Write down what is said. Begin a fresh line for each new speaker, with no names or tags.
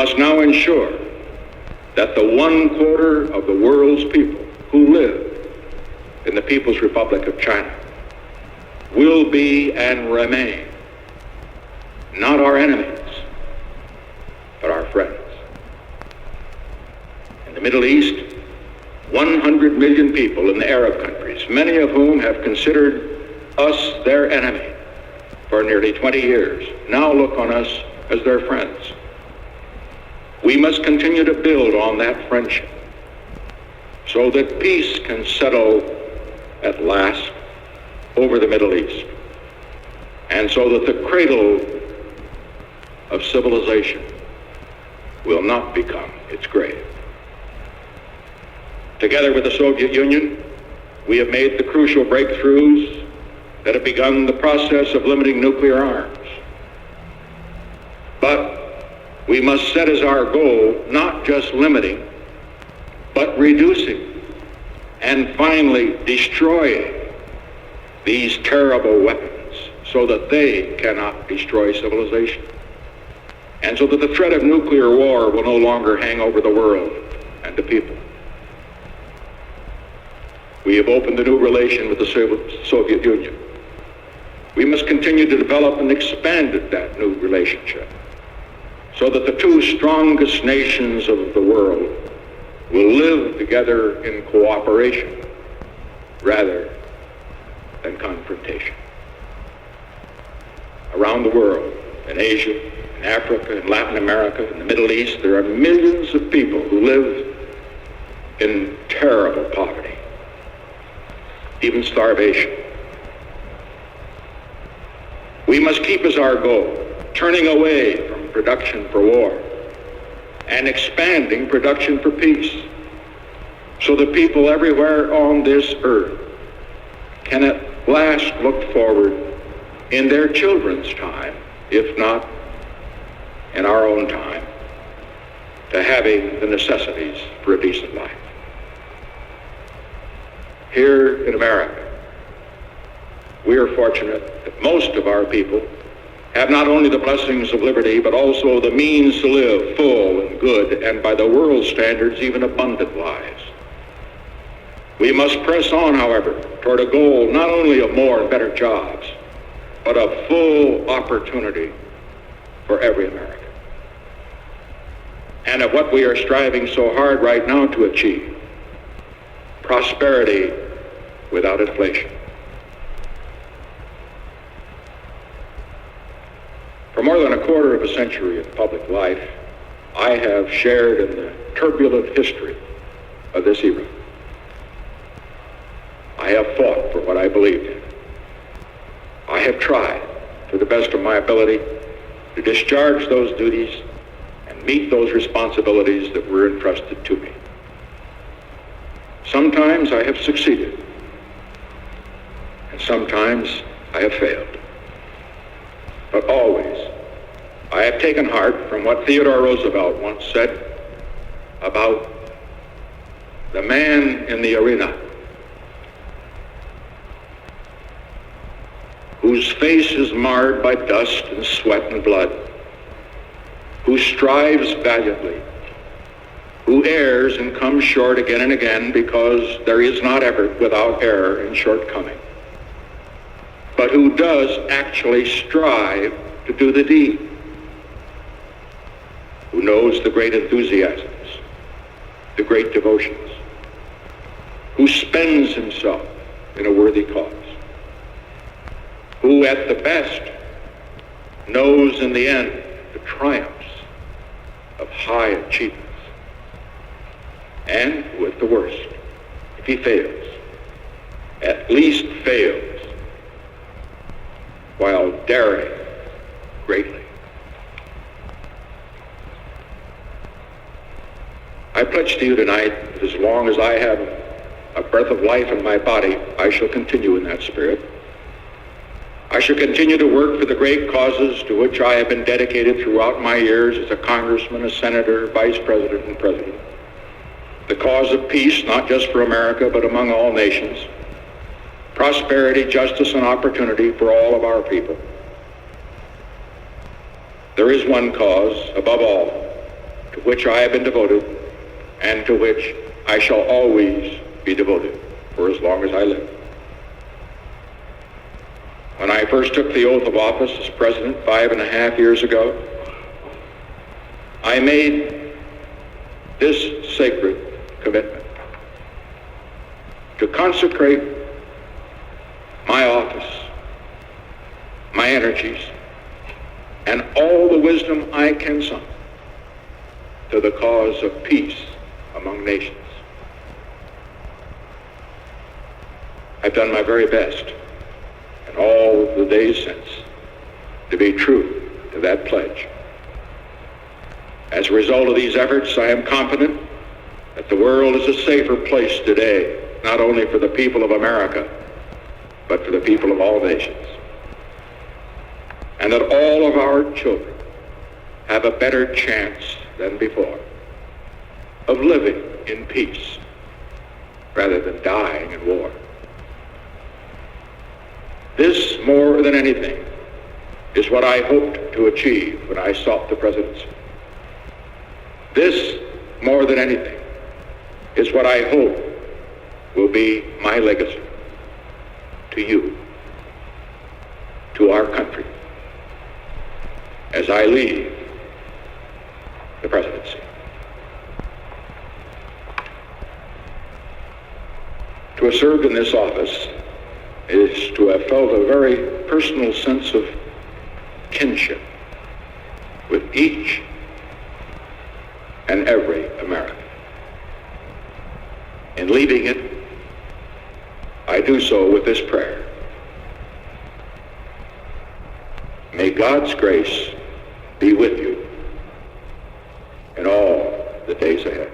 must now ensure that the 1/4 of the world's people who live in the People's Republic of China will be and remain not our enemies, but our friends. In the Middle East, 100 million people in the Arab countries, many of whom have considered us their enemy for nearly 20 years, now look on us as their friends. We must continue to build on that friendship so that peace can settle at last over the Middle East, and so that the cradle of civilization will not become its grave. Together with the Soviet Union, we have made the crucial breakthroughs that have begun the process of limiting nuclear arms. But we must set as our goal not just limiting, but reducing and finally destroying these terrible weapons so that they cannot destroy civilization, and so that the threat of nuclear war will no longer hang over the world and the people. We have opened a new relation with the Soviet Union. We must continue to develop and expand that new relationship so that the two strongest nations of the world will live together in cooperation rather than confrontation. Around the world, in Asia, in Africa, in Latin America, in the Middle East, there are millions of people who live in terrible poverty, even starvation. We must keep as our goal turning away from production for war and expanding production for peace, so that people everywhere on this earth can at last look forward in their children's time, if not in our own time, to having the necessities for a decent life. Here in America, we are fortunate that most of our people have not only the blessings of liberty, but also the means to live full and good, and by the world's standards, even abundant lives. We must press on, however, toward a goal not only of more and better jobs, but of full opportunity for every American, and of what we are striving so hard right now to achieve: prosperity without inflation. For more than a quarter of a century in public life, I have shared in the turbulent history of this era. I have fought for what I believed in. I have tried, to the best of my ability, to discharge those duties and meet those responsibilities that were entrusted to me. Sometimes I have succeeded, and sometimes I have failed. But always, I have taken heart from what Theodore Roosevelt once said about the man in the arena whose face is marred by dust and sweat and blood, who strives valiantly, who errs and comes short again and again, because there is not effort without error and shortcoming, but who does actually strive to do the deed, who knows the great enthusiasms, the great devotions, who spends himself in a worthy cause, who at the best knows in the end the triumphs of high achievements, and who at the worst, if he fails, at least fails while daring greatly. I pledge to you tonight that as long as I have a breath of life in my body, I shall continue in that spirit. I shall continue to work for the great causes to which I have been dedicated throughout my years as a congressman, a senator, vice president, and president. The cause of peace, not just for America, but among all nations. Prosperity, justice, and opportunity for all of our people. There is one cause, above all, which I have been devoted and to which I shall always be devoted for as long as I live. When I first took the oath of office as president 5.5 years ago, I made this sacred commitment to consecrate my office, my energies, and all the wisdom I can summon to the cause of peace among nations. I've done my very best in all the days since to be true to that pledge. As a result of these efforts, I am confident that the world is a safer place today, not only for the people of America, but for the people of all nations. And that all of our children have a better chance than before of living in peace rather than dying in war. This, more than anything, is what I hoped to achieve when I sought the presidency. This, more than anything, is what I hope will be my legacy to you, to our country, as I leave the presidency. To have served in this office is to have felt a very personal sense of kinship with each and every American. In leaving it, I do so with this prayer. May God's grace be with you in all the days ahead.